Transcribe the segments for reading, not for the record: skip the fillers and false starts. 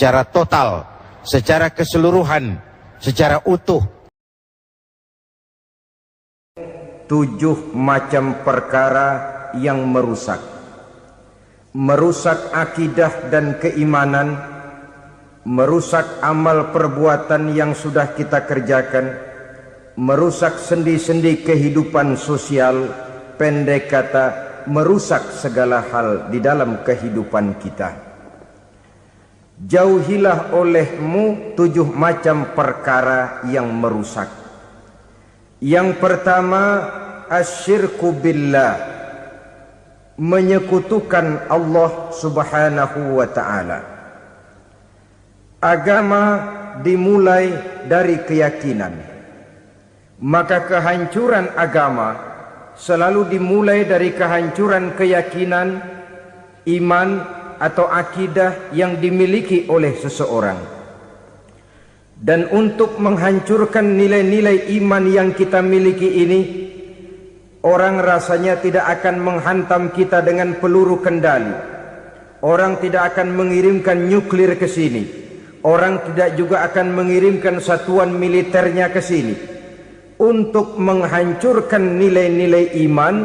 secara total, secara keseluruhan, secara utuh. 7 macam perkara yang merusak akidah dan keimanan, merusak amal perbuatan yang sudah kita kerjakan, merusak sendi-sendi kehidupan sosial, pendek kata merusak segala hal di dalam kehidupan kita. Jauhilah olehmu 7 macam perkara yang merusak. Yang pertama, asyirku billah, menyekutukan Allah subhanahu wa ta'ala. Agama dimulai dari keyakinan, maka kehancuran agama selalu dimulai dari kehancuran keyakinan, iman atau akidah yang dimiliki oleh seseorang. Dan untuk menghancurkan nilai-nilai iman yang kita miliki ini, orang rasanya tidak akan menghantam kita dengan peluru kendali. Orang tidak akan mengirimkan nuklir ke sini. Orang tidak juga akan mengirimkan satuan militernya ke sini. Untuk menghancurkan nilai-nilai iman,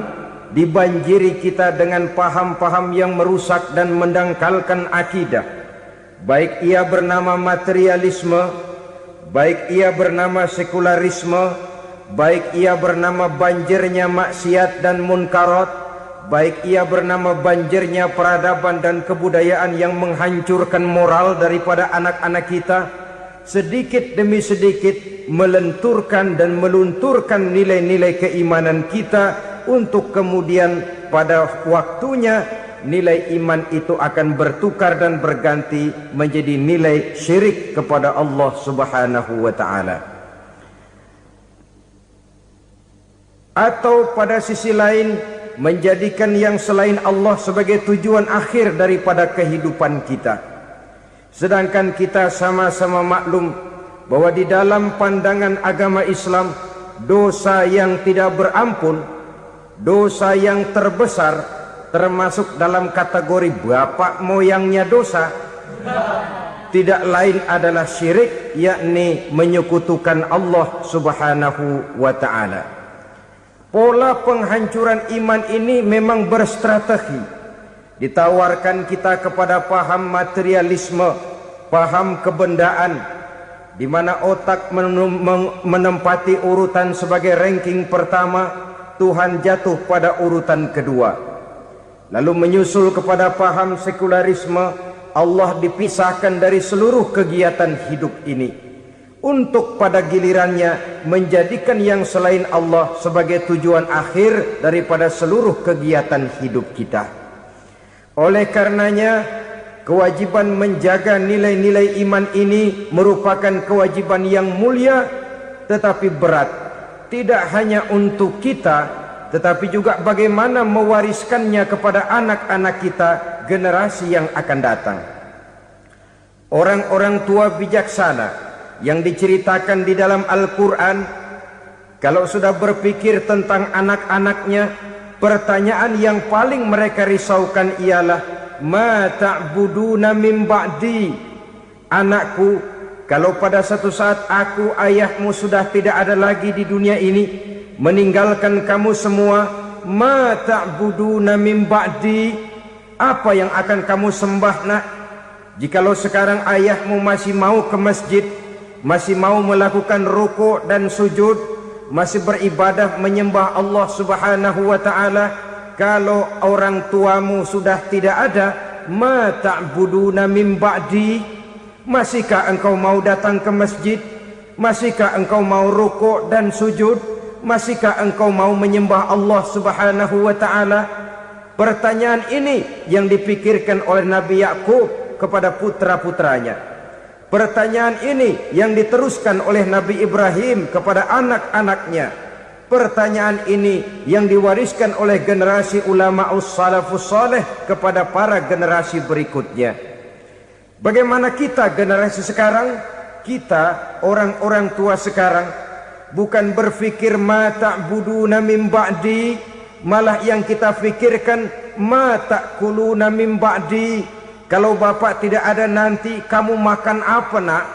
dibanjiri kita dengan paham-paham yang merusak dan mendangkalkan akidah. Baik ia bernama materialisme, baik ia bernama sekularisme, baik ia bernama banjirnya maksiat dan munkarat, baik ia bernama banjirnya peradaban dan kebudayaan yang menghancurkan moral daripada anak-anak kita, sedikit demi sedikit melenturkan dan melunturkan nilai-nilai keimanan kita, untuk kemudian pada waktunya nilai iman itu akan bertukar dan berganti menjadi nilai syirik kepada Allah subhanahu wa ta'ala. Atau pada sisi lain, menjadikan yang selain Allah sebagai tujuan akhir daripada kehidupan kita. Sedangkan kita sama-sama maklum bahwa di dalam pandangan agama Islam, dosa yang tidak berampun, dosa yang terbesar, termasuk dalam kategori bapak moyangnya dosa, tidak lain adalah syirik, yakni menyekutukan Allah subhanahu wa ta'ala. Pola penghancuran iman ini memang berstrategi. Ditawarkan kita kepada paham materialisme, paham kebendaan, di mana otak menempati urutan sebagai ranking pertama, Tuhan jatuh pada urutan kedua. Lalu menyusul kepada paham sekularisme, Allah dipisahkan dari seluruh kegiatan hidup ini, untuk pada gilirannya menjadikan yang selain Allah sebagai tujuan akhir daripada seluruh kegiatan hidup kita. Oleh karenanya, kewajiban menjaga nilai-nilai iman ini merupakan kewajiban yang mulia tetapi berat. Tidak hanya untuk kita, tetapi juga bagaimana mewariskannya kepada anak-anak kita, generasi yang akan datang. Orang-orang tua bijaksana yang diceritakan di dalam Al-Quran, kalau sudah berpikir tentang anak-anaknya, pertanyaan yang paling mereka risaukan ialah, ma ta'buduna min ba'di. Anakku, kalau pada satu saat aku, ayahmu sudah tidak ada lagi di dunia ini, meninggalkan kamu semua, ma ta'buduna min ba'di, apa yang akan kamu sembah nak? Jikalau sekarang ayahmu masih mau ke masjid, masih mau melakukan rukuk dan sujud, masih beribadah menyembah Allah subhanahu wa ta'ala, kalau orang tuamu sudah tidak ada, ma ta'buduna min ba'di, masihkah engkau mau datang ke masjid? Masihkah engkau mau rukuk dan sujud? Masihkah engkau mau menyembah Allah subhanahu wa ta'ala? Pertanyaan ini yang dipikirkan oleh Nabi Yakub kepada putra-putranya. Pertanyaan ini yang diteruskan oleh Nabi Ibrahim kepada anak-anaknya. Pertanyaan ini yang diwariskan oleh generasi ulama'us salafus saleh kepada para generasi berikutnya. Bagaimana kita generasi sekarang? Kita orang-orang tua sekarang bukan berfikir ma ta'buduna min ba'di, malah yang kita fikirkan ma ta'kuluna min ba'di, Kalau bapak tidak ada nanti kamu makan apa nak?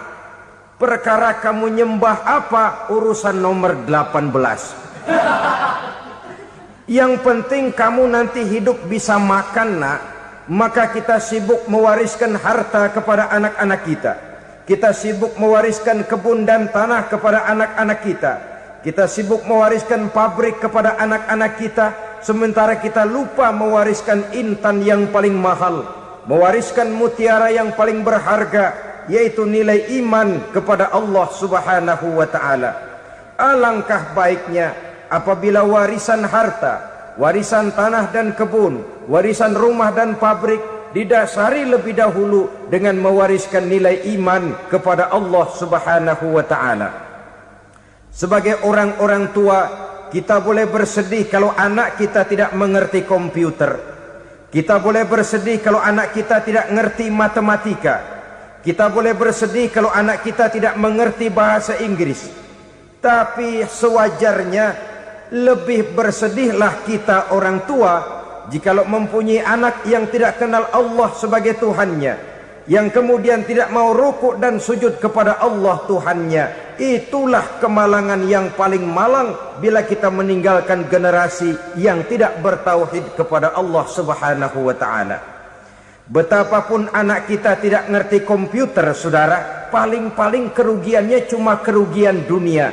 Perkara kamu nyembah apa? Urusan nomor 18. Yang penting kamu nanti hidup bisa makan nak. Maka kita sibuk mewariskan harta kepada anak-anak kita. Kita sibuk mewariskan kebun dan tanah kepada anak-anak kita. Kita sibuk mewariskan pabrik kepada anak-anak kita. Sementara kita lupa mewariskan intan yang paling mahal, mewariskan mutiara yang paling berharga, yaitu nilai iman kepada Allah Subhanahu wa ta'ala. Alangkah baiknya apabila warisan harta, warisan tanah dan kebun, warisan rumah dan pabrik didasari lebih dahulu dengan mewariskan nilai iman kepada Allah Subhanahu wa ta'ala. Sebagai orang-orang tua, kita boleh bersedih kalau anak kita tidak mengerti komputer. Kita boleh bersedih kalau anak kita tidak mengerti matematika. Kita boleh bersedih kalau anak kita tidak mengerti bahasa Inggris. Tapi sewajarnya lebih bersedihlah kita orang tua jikalau mempunyai anak yang tidak kenal Allah sebagai Tuhannya, yang kemudian tidak mau rukuk dan sujud kepada Allah Tuhannya. Itulah kemalangan yang paling malang bila kita meninggalkan generasi yang tidak bertauhid kepada Allah Subhanahu wa ta'ala. Betapapun anak kita tidak ngerti komputer, saudara, paling-paling kerugiannya cuma kerugian dunia.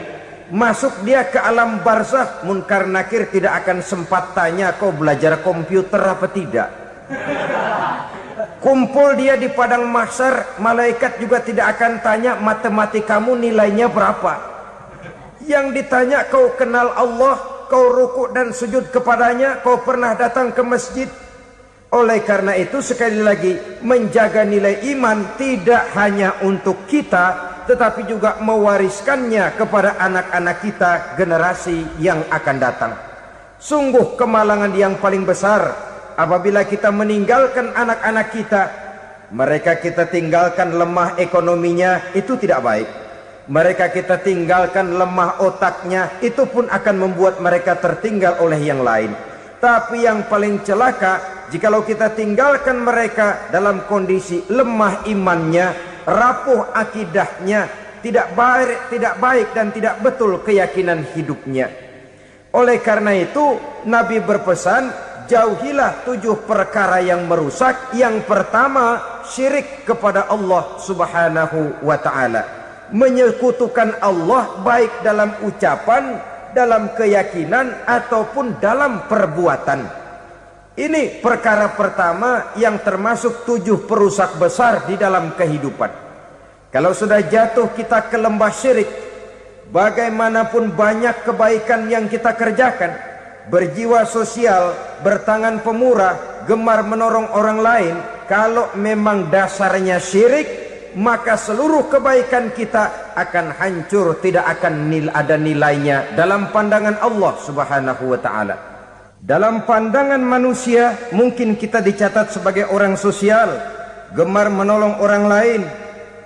Masuk dia ke alam barzakh, munkar nakir tidak akan sempat tanya kau belajar komputer apa tidak. Kumpul dia di padang mahsyar, malaikat juga tidak akan tanya matematikamu nilainya berapa. Yang ditanya kau kenal Allah, kau rukuk dan sujud kepadanya, kau pernah datang ke masjid. Oleh karena itu sekali lagi, menjaga nilai iman tidak hanya untuk kita, tetapi juga mewariskannya kepada anak-anak kita, generasi yang akan datang. Sungguh kemalangan yang paling besar apabila kita meninggalkan anak-anak kita. Mereka kita tinggalkan lemah ekonominya, itu tidak baik. Mereka kita tinggalkan lemah otaknya, itu pun akan membuat mereka tertinggal oleh yang lain. Tapi yang paling celaka, jikalau kita tinggalkan mereka dalam kondisi lemah imannya, rapuh akidahnya, tidak baik dan tidak betul keyakinan hidupnya. Oleh karena itu Nabi berpesan, jauhilah 7 perkara yang merusak. Yang pertama, syirik kepada Allah Subhanahu wa ta'ala. Menyekutukan Allah baik dalam ucapan, dalam keyakinan ataupun dalam perbuatan. Ini perkara pertama yang termasuk 7 perusak besar di dalam kehidupan. Kalau sudah jatuh kita ke lembah syirik, bagaimanapun banyak kebaikan yang kita kerjakan, berjiwa sosial, bertangan pemurah, gemar menolong orang lain, kalau memang dasarnya syirik, maka seluruh kebaikan kita akan hancur, tidak akan ada nilainya dalam pandangan Allah Subhanahu wa ta'ala. Dalam pandangan manusia, mungkin kita dicatat sebagai orang sosial, gemar menolong orang lain,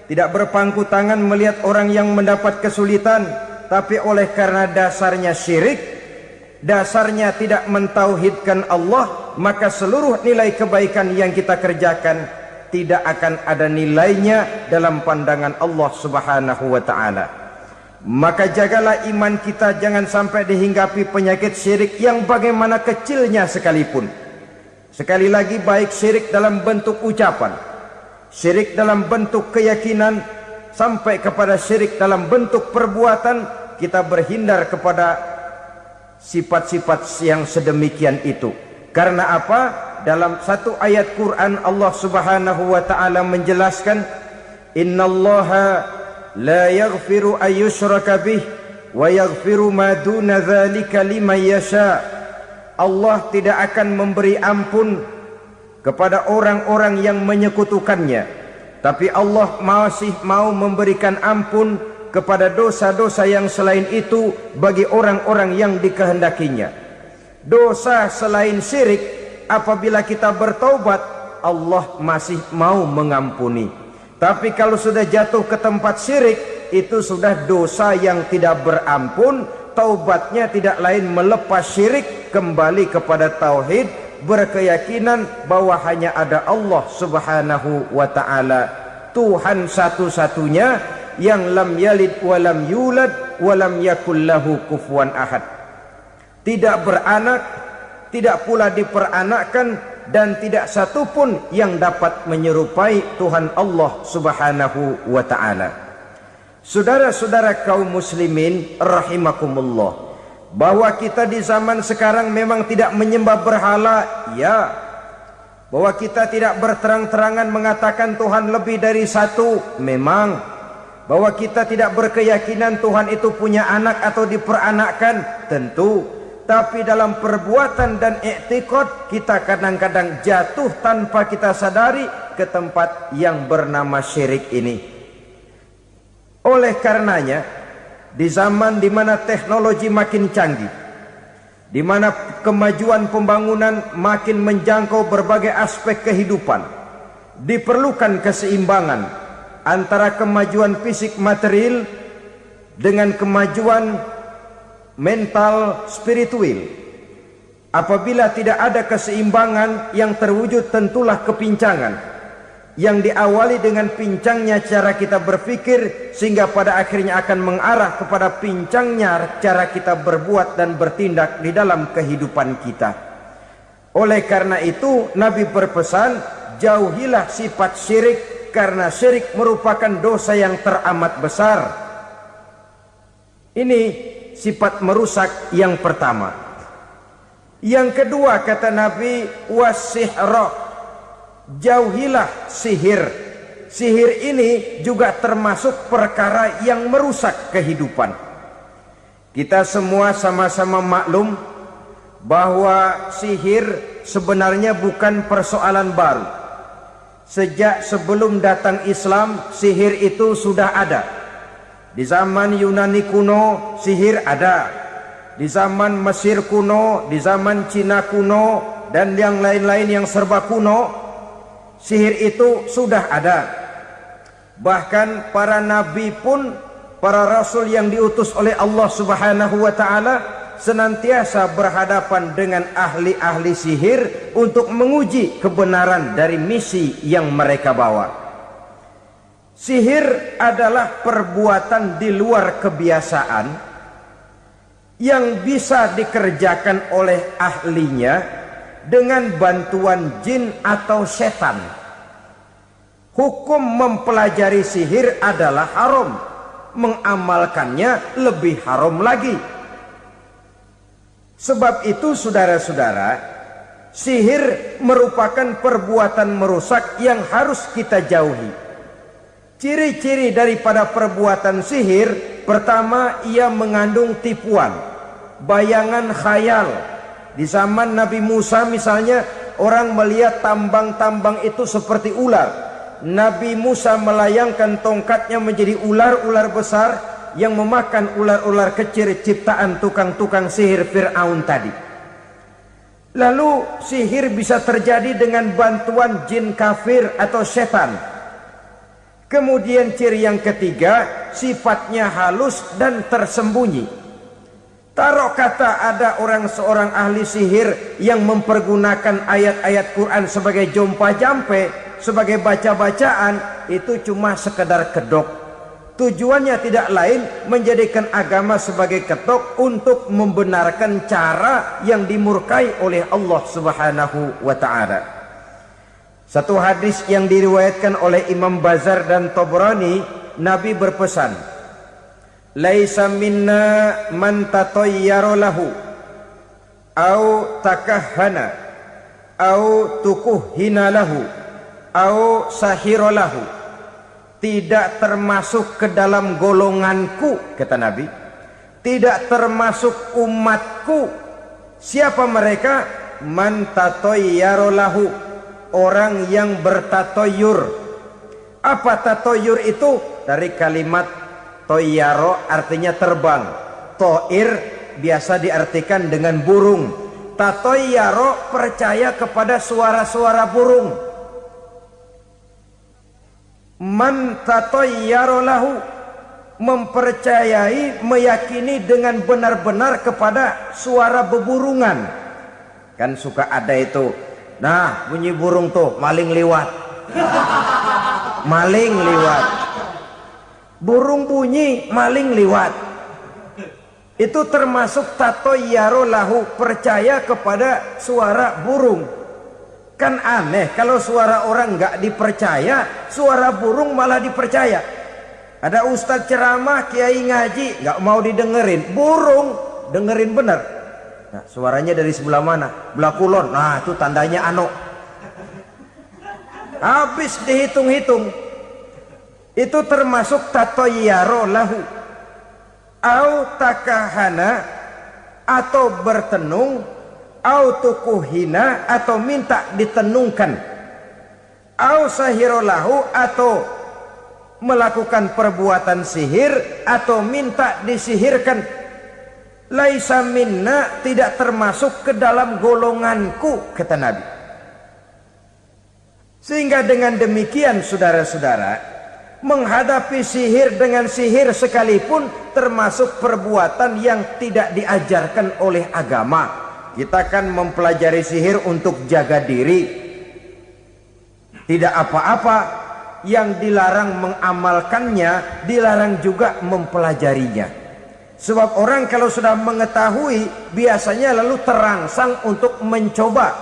tidak berpangku tangan melihat orang yang mendapat kesulitan. Tapi oleh karena dasarnya syirik, dasarnya tidak mentauhidkan Allah, maka seluruh nilai kebaikan yang kita kerjakan tidak akan ada nilainya dalam pandangan Allah Subhanahu wa ta'ala. Maka jagalah iman kita jangan sampai dihinggapi penyakit syirik yang bagaimana kecilnya sekalipun. Sekali lagi, baik syirik dalam bentuk ucapan, syirik dalam bentuk keyakinan, sampai kepada syirik dalam bentuk perbuatan, kita berhindar kepada sifat-sifat yang sedemikian itu. Karena apa? Dalam satu ayat Quran Allah Subhanahu wa ta'ala menjelaskan, innallaha la yaghfiru ayyushraka bih wa yaghfiru ma duna dzalika liman yasha. Allah tidak akan memberi ampun kepada orang-orang yang menyekutukannya, tapi Allah masih mau memberikan ampun kepada dosa-dosa yang selain itu bagi orang-orang yang dikehendakinya. Dosa selain syirik, apabila kita bertaubat, Allah masih mau mengampuni. Tapi kalau sudah jatuh ke tempat syirik, itu sudah dosa yang tidak berampun. Taubatnya tidak lain melepas syirik, kembali kepada tauhid, berkeyakinan bahwa hanya ada Allah Subhanahu wa ta'ala, Tuhan satu-satunya yang lam yalid walam yulad walam yakul lahu kufuwan ahad. Tidak beranak, tidak pula diperanakkan, dan tidak satupun yang dapat menyerupai Tuhan Allah Subhanahu wa ta'ala. Saudara-saudara kaum muslimin rahimakumullah, bahwa kita di zaman sekarang memang tidak menyembah berhala, ya. Bahwa kita tidak berterang-terangan mengatakan Tuhan lebih dari satu, memang. Bahwa kita tidak berkeyakinan Tuhan itu punya anak atau diperanakkan, tentu. Tapi dalam perbuatan dan i'tiqad kita kadang-kadang jatuh tanpa kita sadari ke tempat yang bernama syirik ini. Oleh karenanya, di zaman di mana teknologi makin canggih, di mana kemajuan pembangunan makin menjangkau berbagai aspek kehidupan, diperlukan keseimbangan antara kemajuan fisik material dengan kemajuan mental spiritual. Apabila tidak ada keseimbangan, yang terwujud tentulah kepincangan, yang diawali dengan pincangnya cara kita berpikir, sehingga pada akhirnya akan mengarah kepada pincangnya cara kita berbuat dan bertindak di dalam kehidupan kita. Oleh karena itu Nabi berpesan, jauhilah sifat syirik, karena syirik merupakan dosa yang teramat besar. Ini sifat merusak yang pertama. Yang kedua kata Nabi, wasihra, jauhilah sihir. Sihir ini juga termasuk perkara yang merusak kehidupan. Kita semua sama-sama maklum bahwa sihir sebenarnya bukan persoalan baru. Sejak sebelum datang Islam, sihir itu sudah ada. Di zaman Yunani kuno, sihir ada. Di zaman Mesir kuno, di zaman Cina kuno, dan yang lain-lain yang serba kuno, sihir itu sudah ada. Bahkan para nabi pun, para rasul yang diutus oleh Allah Subhanahu wa ta'ala, senantiasa berhadapan dengan ahli-ahli sihir untuk menguji kebenaran dari misi yang mereka bawa. Sihir adalah perbuatan di luar kebiasaan yang bisa dikerjakan oleh ahlinya dengan bantuan jin atau setan. Hukum mempelajari sihir adalah haram, mengamalkannya lebih haram lagi. Sebab itu saudara-saudara, sihir merupakan perbuatan merusak yang harus kita jauhi. Ciri-ciri daripada perbuatan sihir, pertama, ia mengandung tipuan, bayangan khayal. Di zaman Nabi Musa misalnya, orang melihat tambang-tambang itu seperti ular. Nabi Musa melayangkan tongkatnya menjadi ular-ular besar yang memakan ular-ular kecil ciptaan tukang-tukang sihir Fir'aun tadi. Lalu sihir bisa terjadi dengan bantuan jin kafir atau setan. Kemudian ciri yang ketiga, sifatnya halus dan tersembunyi. Taruh kata ada seorang ahli sihir yang mempergunakan ayat-ayat Quran sebagai jompa-jampe, sebagai baca-bacaan, itu cuma sekedar kedok. Tujuannya tidak lain menjadikan agama sebagai ketok untuk membenarkan cara yang dimurkai oleh Allah Subhanahu wa ta'ala. Satu hadis yang diriwayatkan oleh Imam Bazar dan Tabrani, Nabi berpesan, laisa minna man tatayyara lahu au takahhana au tukuhhina lahu au sahira lahu. Tidak termasuk ke dalam golonganku, kata Nabi. Tidak termasuk umatku. Siapa mereka? Man tatayyara lahu, orang yang bertatoyur. Apa tatoyur itu? Dari kalimat toyaro, artinya terbang. Toir biasa diartikan dengan burung. Tatoyaro percaya kepada suara-suara burung. Man tatoyaro lahu, mempercayai, meyakini dengan benar-benar kepada suara beburungan. Kan suka ada itu. Nah, bunyi burung tuh, maling liwat. Maling liwat. Burung bunyi, maling liwat. Itu termasuk tatoyaro lahu, percaya kepada suara burung. Kan aneh kalau suara orang nggak dipercaya, suara burung malah dipercaya. Ada ustadz ceramah, kiai ngaji, nggak mau didengerin, burung dengerin bener. Nah, suaranya dari sebelah mana? Belah kulon. Nah, itu tandanya ano. Habis dihitung-hitung. Itu termasuk tatoyaro lahu. Au takahana, atau bertenung, au tukuhina, atau minta ditenungkan, au sahirolahu, atau melakukan perbuatan sihir, atau minta disihirkan. Laisa minna, tidak termasuk ke dalam golonganku, kata Nabi. Sehingga dengan demikian saudara-saudara, menghadapi sihir dengan sihir sekalipun termasuk perbuatan yang tidak diajarkan oleh agama. Kita kan mempelajari sihir untuk jaga diri, tidak apa-apa. Yang dilarang mengamalkannya, dilarang juga mempelajarinya. Sebab orang kalau sudah mengetahui, biasanya lalu terangsang untuk mencoba.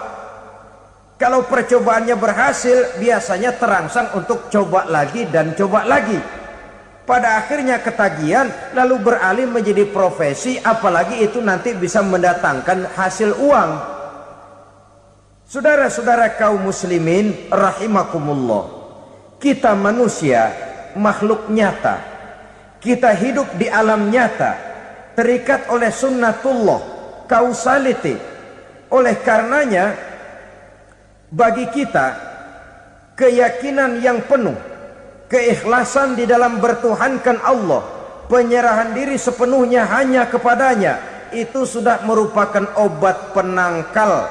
Kalau percobaannya berhasil, biasanya terangsang untuk coba lagi dan coba lagi. Pada akhirnya ketagihan, lalu beralih menjadi profesi, apalagi itu nanti bisa mendatangkan hasil uang. Saudara-saudara kaum muslimin rahimakumullah, kita manusia makhluk nyata. Kita hidup di alam nyata, terikat oleh sunnatullah, causality. Oleh karenanya, bagi kita keyakinan yang penuh, keikhlasan di dalam bertuhankan Allah, penyerahan diri sepenuhnya hanya kepadanya, itu sudah merupakan obat penangkal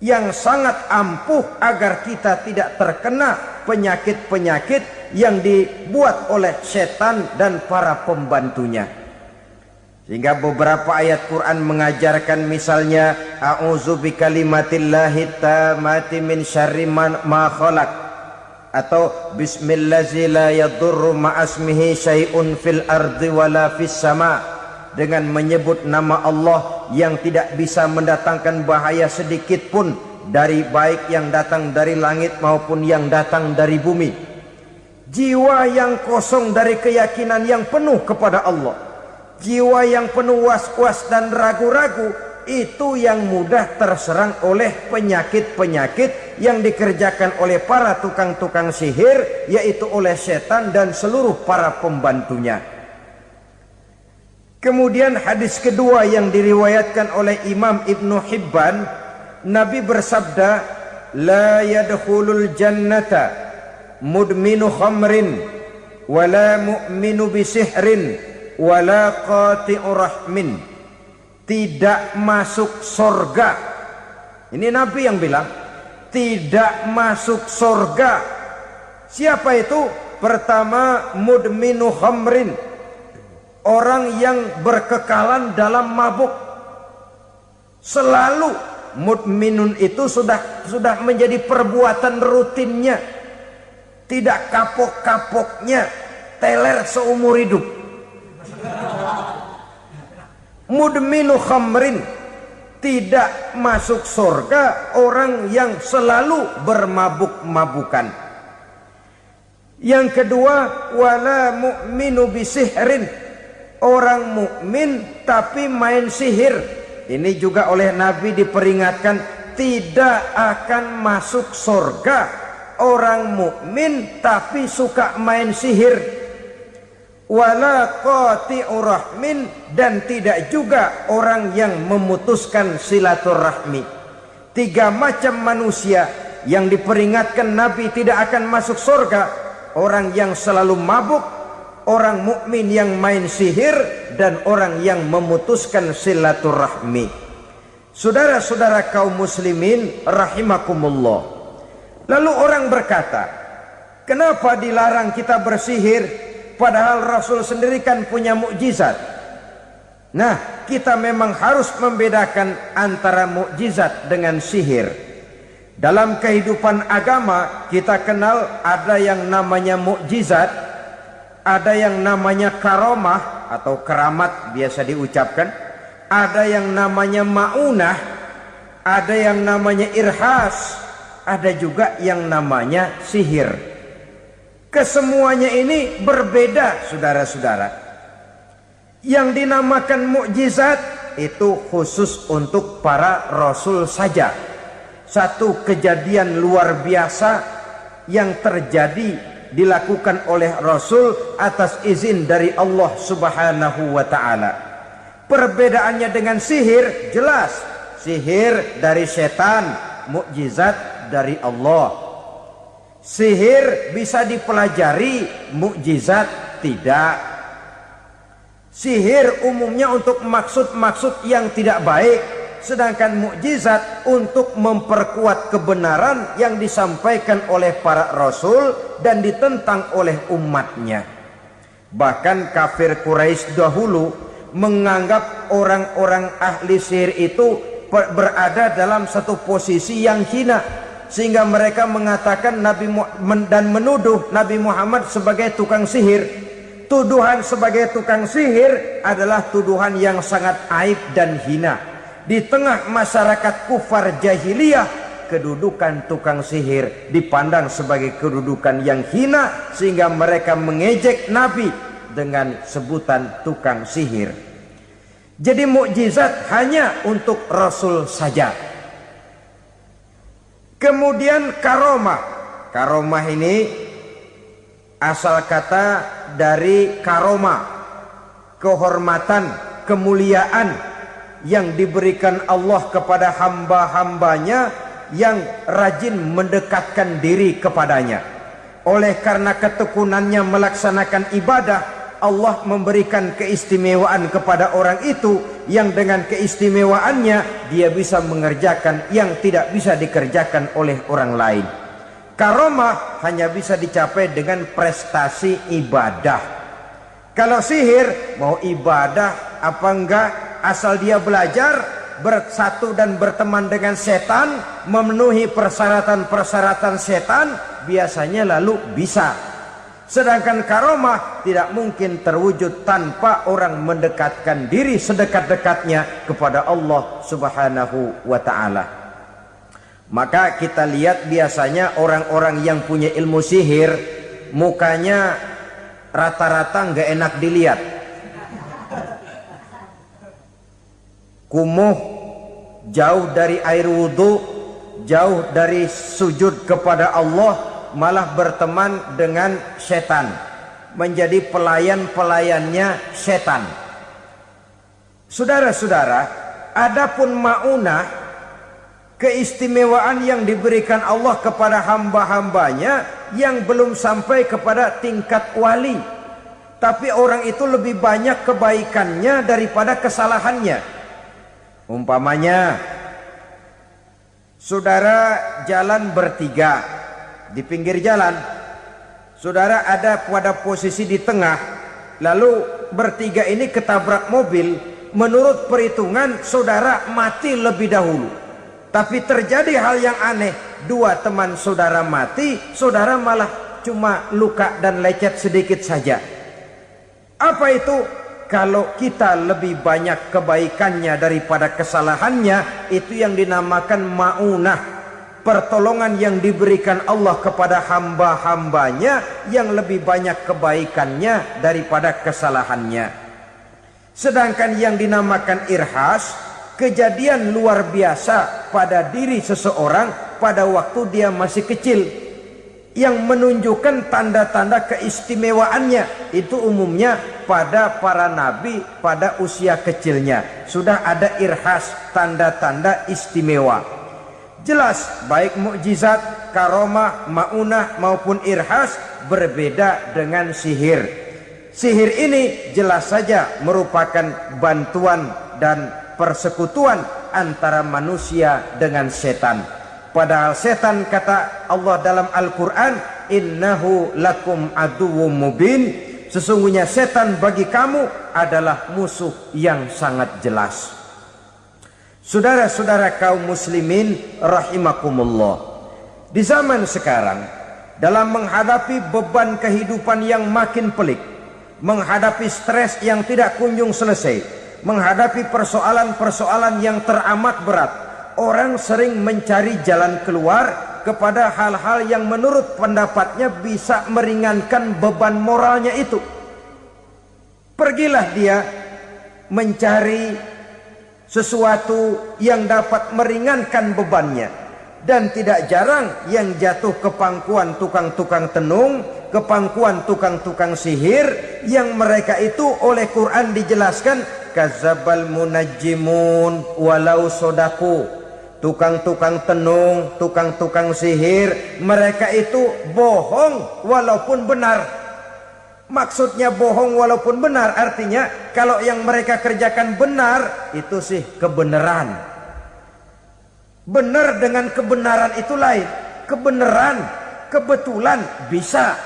yang sangat ampuh agar kita tidak terkena penyakit-penyakit yang dibuat oleh setan dan para pembantunya. Sehingga beberapa ayat Quran mengajarkan, misalnya a'udzu bikalimatillahi tammati min syarri ma khalaq, atau bismillazi la yadurru ma'asmihi syai'un fil ardi wala fis sama, dengan menyebut nama Allah yang tidak bisa mendatangkan bahaya sedikit pun, dari baik yang datang dari langit maupun yang datang dari bumi. Jiwa yang kosong dari keyakinan yang penuh kepada Allah, jiwa yang penuh was-was dan ragu-ragu, itu yang mudah terserang oleh penyakit-penyakit yang dikerjakan oleh para tukang-tukang sihir, yaitu oleh setan dan seluruh para pembantunya. Kemudian hadis kedua yang diriwayatkan oleh Imam Ibnu Hibban, Nabi bersabda, la yadkhulul jannata mudminu khamrin wala mu'minu bisihrin wala qati'u rahmin. Tidak masuk surga. Ini Nabi yang bilang, tidak masuk surga. Siapa itu? Pertama, mudminu khamrin, orang yang berkekalan dalam mabuk. Selalu mudminun itu sudah menjadi perbuatan rutinnya, tidak kapok-kapoknya, teler seumur hidup. Mudminu khamrin, tidak masuk surga orang yang selalu bermabuk-mabukan. Yang kedua, wala mu'minu bisihrin, orang mukmin tapi main sihir. Ini juga oleh Nabi diperingatkan, tidak akan masuk surga orang mukmin tapi suka main sihir. Wala qati'u rahmin, dan tidak juga orang yang memutuskan silaturahmi. Tiga macam manusia yang diperingatkan Nabi tidak akan masuk surga: orang yang selalu mabuk, orang mukmin yang main sihir, dan orang yang memutuskan silaturahmi. Saudara-saudara kaum muslimin rahimakumullah. Lalu orang berkata, kenapa dilarang kita bersihir? Padahal Rasul sendiri kan punya mukjizat. Nah, kita memang harus membedakan antara mukjizat dengan sihir. Dalam kehidupan agama kita kenal ada yang namanya mukjizat, ada yang namanya karomah atau keramat biasa diucapkan, ada yang namanya maunah, ada yang namanya irhas, ada juga yang namanya sihir. Kesemuanya ini berbeda, saudara-saudara. Yang dinamakan mukjizat itu khusus untuk para rasul saja. Satu kejadian luar biasa yang terjadi dilakukan oleh rasul atas izin dari Allah Subhanahu wa taala. Perbedaannya dengan sihir jelas. Sihir dari setan, mukjizat dari Allah. Sihir bisa dipelajari, mukjizat tidak. Sihir umumnya untuk maksud-maksud yang tidak baik, sedangkan mukjizat untuk memperkuat kebenaran yang disampaikan oleh para rasul dan ditentang oleh umatnya. Bahkan kafir Quraisy dahulu menganggap orang-orang ahli sihir itu berada dalam satu posisi yang hina, sehingga mereka mengatakan dan menuduh Nabi Muhammad sebagai tukang sihir. Tuduhan sebagai tukang sihir adalah tuduhan yang sangat aib dan hina. Di tengah masyarakat kufar jahiliyah, kedudukan tukang sihir dipandang sebagai kedudukan yang hina, sehingga mereka mengejek Nabi dengan sebutan tukang sihir. Jadi mukjizat hanya untuk Rasul saja. Kemudian karomah. Karomah ini asal kata dari karoma, kehormatan, kemuliaan yang diberikan Allah kepada hamba-hambanya yang rajin mendekatkan diri kepadanya. Oleh karena ketekunannya melaksanakan ibadah, Allah memberikan keistimewaan kepada orang itu, yang dengan keistimewaannya dia bisa mengerjakan yang tidak bisa dikerjakan oleh orang lain. Karomah hanya bisa dicapai dengan prestasi ibadah. Kalau sihir, mau ibadah apa enggak, asal dia belajar, bersatu dan berteman dengan setan, memenuhi persyaratan-persyaratan setan, biasanya lalu bisa. Sedangkan karomah tidak mungkin terwujud tanpa orang mendekatkan diri sedekat-dekatnya kepada Allah Subhanahu wa ta'ala. Maka kita lihat biasanya orang-orang yang punya ilmu sihir, mukanya rata-rata nggak enak dilihat. Kumuh, jauh dari air wudhu, jauh dari sujud kepada Allah, malah berteman dengan setan, menjadi pelayan-pelayannya setan. Saudara-saudara, adapun maunah, keistimewaan yang diberikan Allah kepada hamba-hambanya yang belum sampai kepada tingkat wali, tapi orang itu lebih banyak kebaikannya daripada kesalahannya. Umpamanya, saudara jalan bertiga di pinggir jalan, saudara ada pada posisi di tengah, lalu bertiga ini ketabrak mobil. Menurut perhitungan saudara mati lebih dahulu. Tapi terjadi hal yang aneh, dua teman saudara mati, saudara malah cuma luka dan lecet sedikit saja. Apa itu? Kalau kita lebih banyak kebaikannya daripada kesalahannya, itu yang dinamakan maunah, pertolongan yang diberikan Allah kepada hamba-hambanya yang lebih banyak kebaikannya daripada kesalahannya. Sedangkan yang dinamakan irhas, kejadian luar biasa pada diri seseorang pada waktu dia masih kecil, yang menunjukkan tanda-tanda keistimewaannya. Itu umumnya pada para nabi pada usia kecilnya sudah ada irhas, tanda-tanda istimewa. Jelas baik mukjizat, karomah, maunah maupun irhas berbeda dengan sihir. Sihir ini jelas saja merupakan bantuan dan persekutuan antara manusia dengan setan. Padahal setan, kata Allah dalam Al-Quran, innahu lakum aduwwum mubin, Sesungguhnya setan bagi kamu adalah musuh yang sangat jelas. Saudara-saudara kaum muslimin rahimakumullah, di zaman sekarang dalam menghadapi beban kehidupan yang makin pelik, menghadapi stres yang tidak kunjung selesai, menghadapi persoalan-persoalan yang teramat berat, orang sering mencari jalan keluar kepada hal-hal yang menurut pendapatnya bisa meringankan beban moralnya itu. Pergilah dia mencari sesuatu yang dapat meringankan bebannya. Dan tidak jarang yang jatuh ke pangkuan tukang-tukang tenung, ke pangkuan tukang-tukang sihir, yang mereka itu oleh Quran dijelaskan kadzabal munajjimun walau sodaku. Tukang-tukang tenung, tukang-tukang sihir, mereka itu bohong walaupun benar. Maksudnya bohong walaupun benar artinya kalau yang mereka kerjakan benar, itu sih kebenaran. Benar dengan kebenaran itu lain. Kebenaran, kebetulan bisa,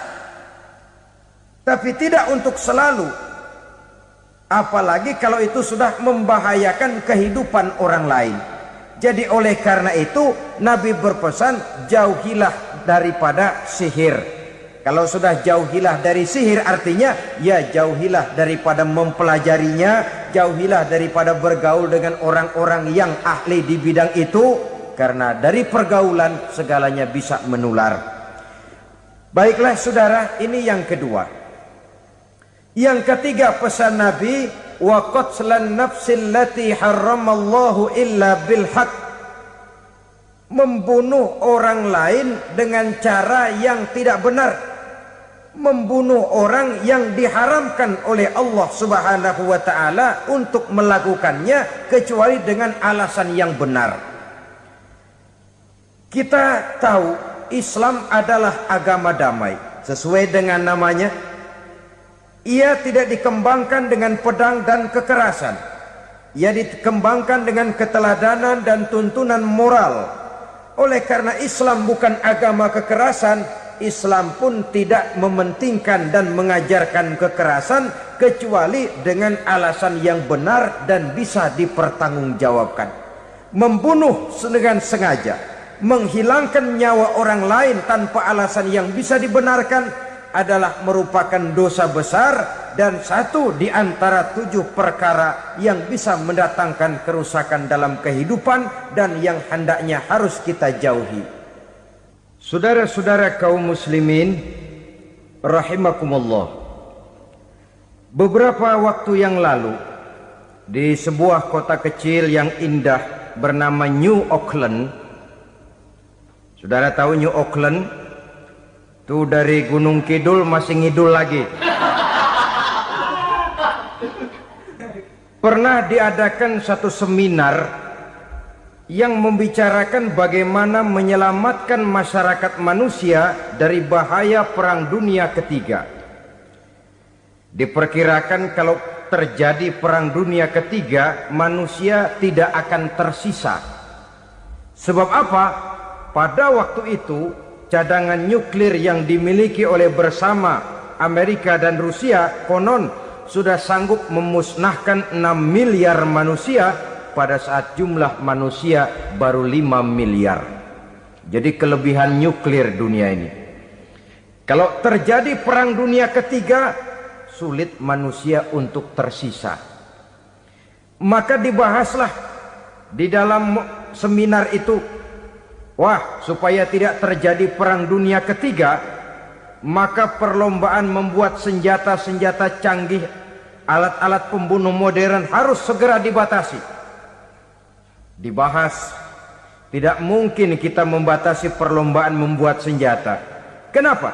tapi tidak untuk selalu. Apalagi kalau itu sudah membahayakan kehidupan orang lain. Jadi oleh karena itu Nabi berpesan, jauhilah daripada sihir. Kalau sudah jauhilah dari sihir artinya ya jauhilah daripada mempelajarinya, jauhilah daripada bergaul dengan orang-orang yang ahli di bidang itu, karena dari pergaulan segalanya bisa menular. Baiklah saudara, ini yang kedua. Yang ketiga pesan Nabi, wa qatlan nafsil lati harramallahu illa bil haq. Membunuh orang lain dengan cara yang tidak benar. Membunuh orang yang diharamkan oleh Allah Subhanahu wa taala untuk melakukannya kecuali dengan alasan yang benar. Kita tahu Islam adalah agama damai. Sesuai dengan namanya, ia tidak dikembangkan dengan pedang dan kekerasan. Ia dikembangkan dengan keteladanan dan tuntunan moral. Oleh karena Islam bukan agama kekerasan, Islam pun tidak mementingkan dan mengajarkan kekerasan kecuali dengan alasan yang benar dan bisa dipertanggungjawabkan. Membunuh dengan sengaja, menghilangkan nyawa orang lain tanpa alasan yang bisa dibenarkan adalah merupakan dosa besar dan satu di antara 7 perkara yang bisa mendatangkan kerusakan dalam kehidupan dan yang hendaknya harus kita jauhi. Saudara-saudara kaum muslimin rahimakumullah, beberapa waktu yang lalu di sebuah kota kecil yang indah bernama New Auckland. Saudara tahu New Auckland? Itu dari Gunung Kidul masih ngidul lagi. Pernah diadakan satu seminar yang membicarakan bagaimana menyelamatkan masyarakat manusia dari bahaya Perang Dunia Ketiga. Diperkirakan kalau terjadi Perang Dunia Ketiga, manusia tidak akan tersisa. Sebab apa? Pada waktu itu cadangan nuklir yang dimiliki oleh bersama Amerika dan Rusia konon sudah sanggup memusnahkan 6 miliar manusia pada saat jumlah manusia baru 5 miliar. Jadi kelebihan nuklir dunia ini. Kalau terjadi Perang Dunia Ketiga, sulit manusia untuk tersisa. Maka dibahaslah di dalam seminar itu, wah, supaya tidak terjadi Perang Dunia Ketiga, maka perlombaan membuat senjata-senjata canggih, alat-alat pembunuh modern harus segera dibatasi. Dibahas, tidak mungkin kita membatasi perlombaan membuat senjata. Kenapa?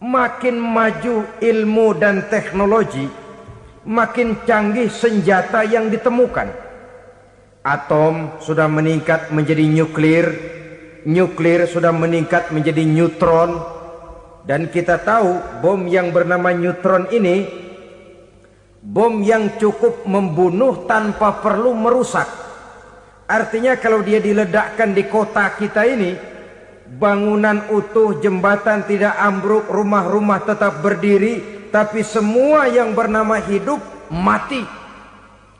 Makin maju ilmu dan teknologi, makin canggih senjata yang ditemukan. Atom sudah meningkat menjadi nuklir, nuklir sudah meningkat menjadi neutron, dan kita tahu bom yang bernama neutron ini bom yang cukup membunuh tanpa perlu merusak. Artinya kalau dia diledakkan di kota kita ini, bangunan utuh, jembatan tidak ambruk, rumah-rumah tetap berdiri, tapi semua yang bernama hidup mati.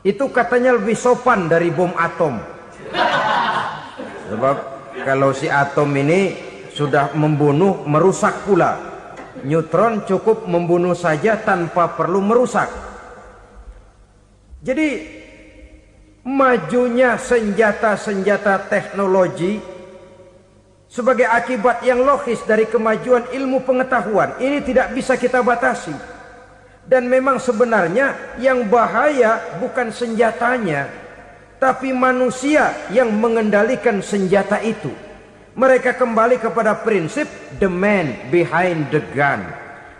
Itu katanya lebih sopan dari bom atom. Sebab kalau si atom ini sudah membunuh, merusak pula. Neutron cukup membunuh saja tanpa perlu merusak. Jadi majunya senjata-senjata teknologi sebagai akibat yang logis dari kemajuan ilmu pengetahuan ini tidak bisa kita batasi. Dan memang sebenarnya yang bahaya bukan senjatanya, tapi manusia yang mengendalikan senjata itu. Mereka kembali kepada prinsip the man behind the gun.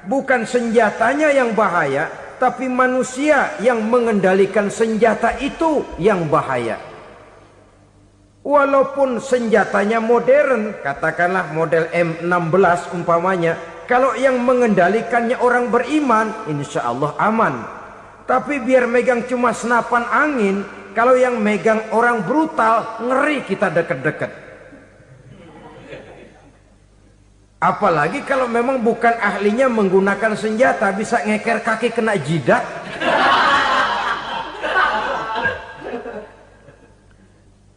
Bukan senjatanya yang bahaya, tapi manusia yang mengendalikan senjata itu yang bahaya. Walaupun senjatanya modern, katakanlah model M16 umpamanya, kalau yang mengendalikannya orang beriman, insya Allah aman. Tapi biar megang cuma senapan angin, kalau yang megang orang brutal, ngeri kita deket-deket. Apalagi kalau memang bukan ahlinya menggunakan senjata, bisa ngeker kaki kena jidat.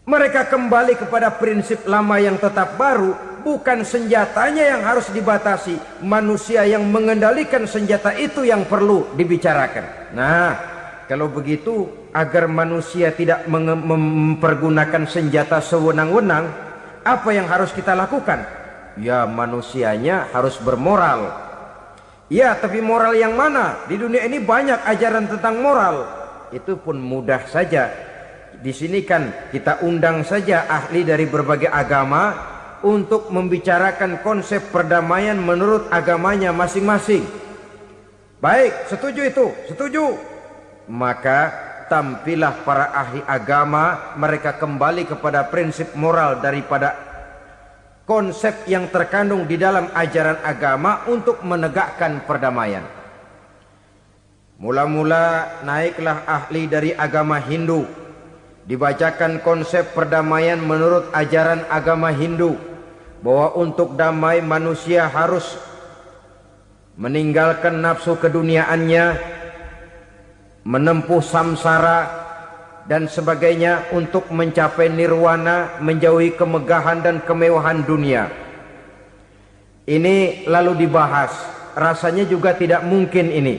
Mereka kembali kepada prinsip lama yang tetap baru. Bukan senjatanya yang harus dibatasi, manusia yang mengendalikan senjata itu yang perlu dibicarakan. Nah, kalau begitu, agar manusia tidak mempergunakan senjata sewenang-wenang, apa yang harus kita lakukan? Ya, manusianya harus bermoral. Ya, tapi moral yang mana? Di dunia ini banyak ajaran tentang moral. Itu pun mudah saja. Di sini kan kita undang saja ahli dari berbagai agama untuk membicarakan konsep perdamaian menurut agamanya masing-masing. Baik, setuju itu? Setuju. Maka tampillah para ahli agama, mereka kembali kepada prinsip moral daripada konsep yang terkandung di dalam ajaran agama untuk menegakkan perdamaian. Mula-mula naiklah ahli dari agama Hindu, dibacakan konsep perdamaian menurut ajaran agama Hindu, bahwa untuk damai manusia harus meninggalkan nafsu keduniaannya, menempuh samsara dan sebagainya untuk mencapai nirwana, menjauhi kemegahan dan kemewahan dunia. Ini lalu dibahas, rasanya juga tidak mungkin ini.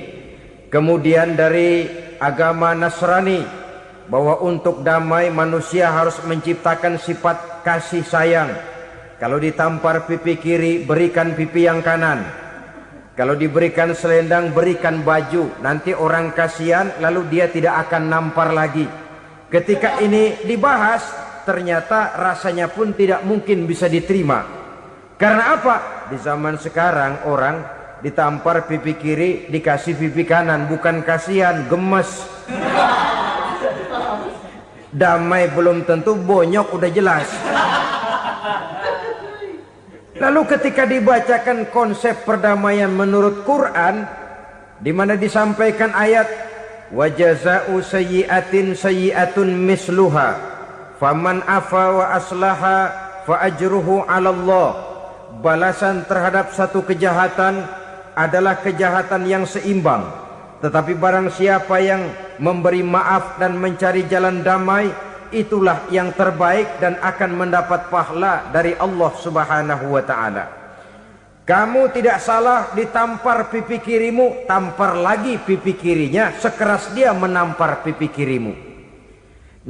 Kemudian dari agama Nasrani, bahwa untuk damai manusia harus menciptakan sifat kasih sayang. Kalau ditampar pipi kiri, berikan pipi yang kanan. Kalau diberikan selendang, berikan baju. Nanti orang kasihan, lalu dia tidak akan nampar lagi. Ketika ini dibahas, ternyata rasanya pun tidak mungkin bisa diterima. Karena apa? Di zaman sekarang orang ditampar pipi kiri, dikasih pipi kanan. Bukan kasihan, gemes. Damai belum tentu, bonyok udah jelas. Lalu ketika dibacakan konsep perdamaian menurut Quran, di mana disampaikan ayat wa jazaa'u sayyi'atin sayyi'atun misluha faman afa wa aslaha fa ajruhu 'ala Allah. Balasan terhadap satu kejahatan adalah kejahatan yang seimbang, tetapi barang siapa yang memberi maaf dan mencari jalan damai, itulah yang terbaik dan akan mendapat pahala dari Allah Subhanahu wa taala. Kamu tidak salah ditampar pipi kirimu, tampar lagi pipi kirinya sekeras dia menampar pipi kirimu.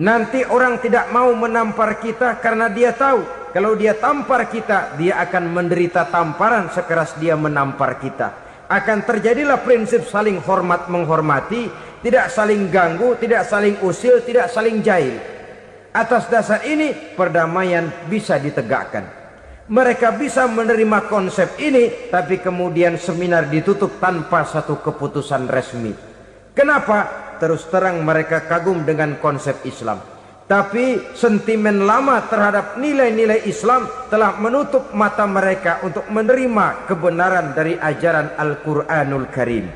Nanti orang tidak mau menampar kita karena dia tahu kalau dia tampar kita, dia akan menderita tamparan sekeras dia menampar kita. Akan terjadilah prinsip saling hormat menghormati, tidak saling ganggu, tidak saling usil, tidak saling jahil. Atas dasar ini perdamaian bisa ditegakkan. Mereka bisa menerima konsep ini, tapi kemudian seminar ditutup tanpa satu keputusan resmi. Kenapa? Terus terang mereka kagum dengan konsep Islam, tapi sentimen lama terhadap nilai-nilai Islam telah menutup mata mereka untuk menerima kebenaran dari ajaran Al-Quranul Karim.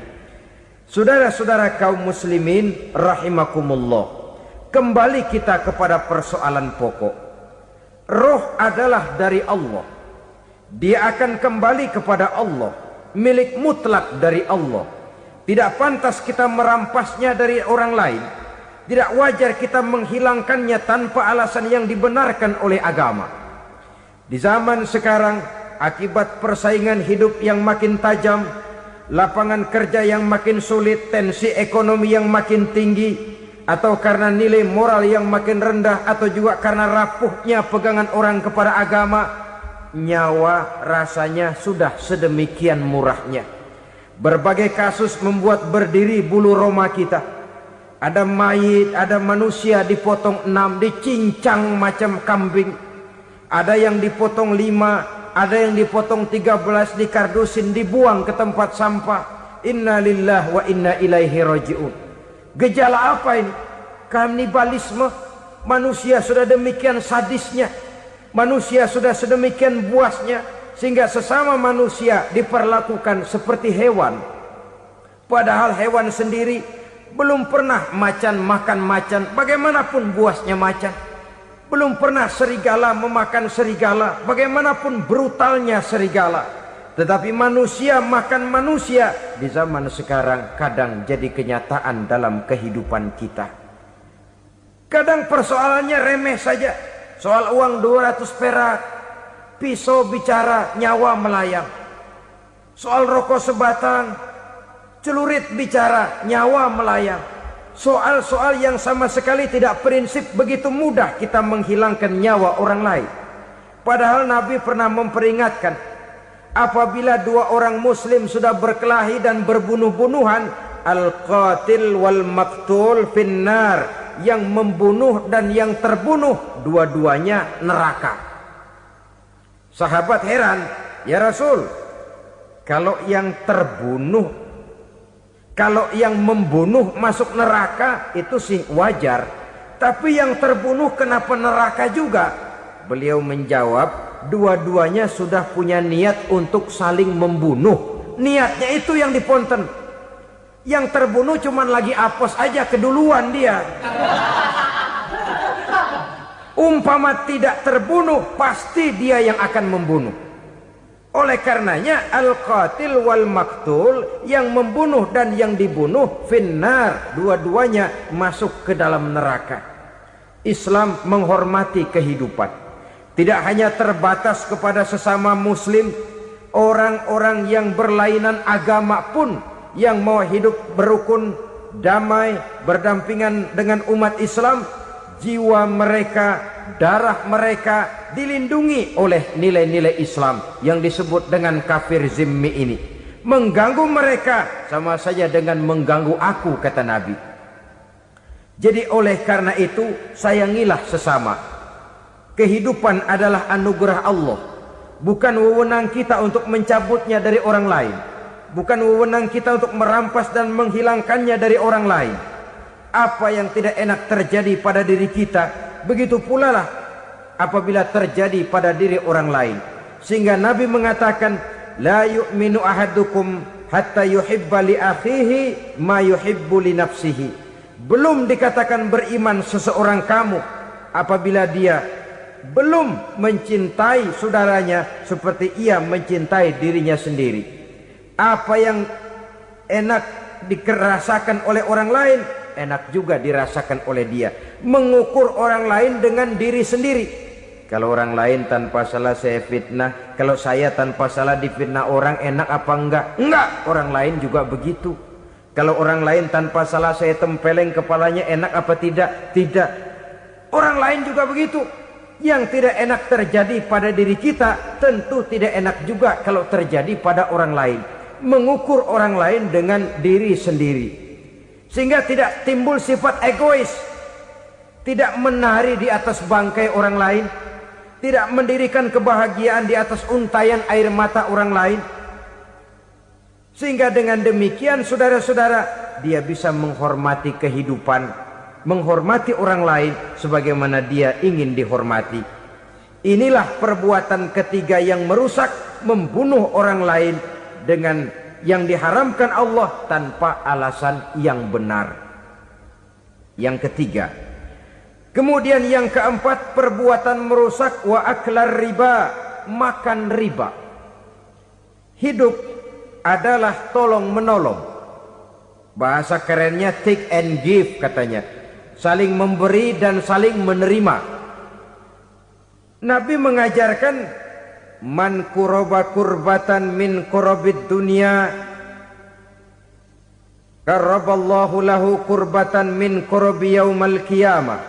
Saudara-saudara kaum muslimin rahimakumullah, kembali kita kepada persoalan pokok. Roh adalah dari Allah. dia akan kembali kepada Allah, milik mutlak dari Allah. Tidak pantas kita merampasnya dari orang lain. Tidak wajar kita menghilangkannya tanpa alasan yang dibenarkan oleh agama. Di zaman sekarang, akibat persaingan hidup yang makin tajam, lapangan kerja yang makin sulit, tensi ekonomi yang makin tinggi, atau karena nilai moral yang makin rendah, atau juga karena rapuhnya pegangan orang kepada agama, nyawa rasanya sudah sedemikian murahnya. Berbagai kasus membuat berdiri bulu roma kita. Ada mayit, ada manusia dipotong 6, dicincang macam kambing. Ada yang dipotong 5, ada yang dipotong 13, dikardusin, dibuang ke tempat sampah. Inna lillahi wa inna ilaihi raji'un. Gejala apa ini? Kanibalisme. Manusia sudah demikian sadisnya, manusia sudah sedemikian buasnya, sehingga sesama manusia diperlakukan seperti hewan. Padahal hewan sendiri belum pernah macan makan macan, bagaimanapun buasnya macan. Belum pernah serigala memakan serigala, bagaimanapun brutalnya serigala. Tetapi manusia makan manusia di zaman sekarang kadang jadi kenyataan dalam kehidupan kita. Kadang persoalannya remeh saja. Soal uang 200 perak, pisau bicara, nyawa melayang. Soal rokok sebatang, celurit bicara, nyawa melayang. Soal-soal yang sama sekali tidak prinsip, begitu mudah kita menghilangkan nyawa orang lain. Padahal Nabi pernah memperingatkan, apabila dua orang muslim sudah berkelahi dan berbunuh-bunuhan, al-qatil wal maktul finnar, yang membunuh dan yang terbunuh dua-duanya neraka. Sahabat heran, ya Rasul, kalau yang terbunuh, kalau yang membunuh masuk neraka itu sih wajar, tapi yang terbunuh kenapa neraka juga? Beliau menjawab, dua-duanya sudah punya niat untuk saling membunuh. Niatnya itu yang diponten. Yang terbunuh cuman lagi apes aja, keduluan dia. Umpama tidak terbunuh, pasti dia yang akan membunuh. Oleh karenanya al-qatil wal maktul, yang membunuh dan yang dibunuh finnar, dua-duanya masuk ke dalam neraka. Islam menghormati kehidupan. Tidak hanya terbatas kepada sesama muslim, orang-orang yang berlainan agama pun yang mau hidup berukun, damai, berdampingan dengan umat Islam, jiwa mereka, darah mereka dilindungi oleh nilai-nilai Islam yang disebut dengan kafir zimmi ini. Mengganggu mereka sama saja dengan mengganggu aku, kata Nabi. Jadi oleh karena itu, sayangilah sesama. Kehidupan adalah anugerah Allah, bukan wewenang kita untuk mencabutnya dari orang lain. Bukan wewenang kita untuk merampas dan menghilangkannya dari orang lain. Apa yang tidak enak terjadi pada diri kita, begitu pula lah apabila terjadi pada diri orang lain. Sehingga Nabi mengatakan, la yu'minu ahadukum hatta yuhibba li akhihi ma yuhibbu li nafsihi. Belum dikatakan beriman seseorang kamu apabila dia belum mencintai saudaranya seperti ia mencintai dirinya sendiri. Apa yang enak dirasakan oleh orang lain, enak juga dirasakan oleh dia. Mengukur orang lain dengan diri sendiri. Kalau orang lain tanpa salah saya fitnah, kalau saya tanpa salah difitnah orang, enak apa enggak? Enggak, orang lain juga begitu. Kalau orang lain tanpa salah saya tempeleng kepalanya, enak apa tidak? Tidak. Orang lain juga begitu. Yang tidak enak terjadi pada diri kita, tentu tidak enak juga kalau terjadi pada orang lain. Mengukur orang lain dengan diri sendiri, sehingga tidak timbul sifat egois, tidak menari di atas bangkai orang lain, tidak mendirikan kebahagiaan di atas untayan air mata orang lain. Sehingga dengan demikian saudara-saudara, dia bisa menghormati kehidupan, menghormati orang lain sebagaimana dia ingin dihormati. Inilah perbuatan ketiga yang merusak, membunuh orang lain dengan yang diharamkan Allah tanpa alasan yang benar. Yang ketiga. Kemudian yang keempat, perbuatan merusak wa aklar riba, makan riba. Hidup adalah tolong menolong. Bahasa kerennya take and give katanya. Saling memberi dan saling menerima. Nabi mengajarkan man kuraba kurbatan min kurabid dunya karaballahu lahu kurbatan min kurabi yaumal qiyamah.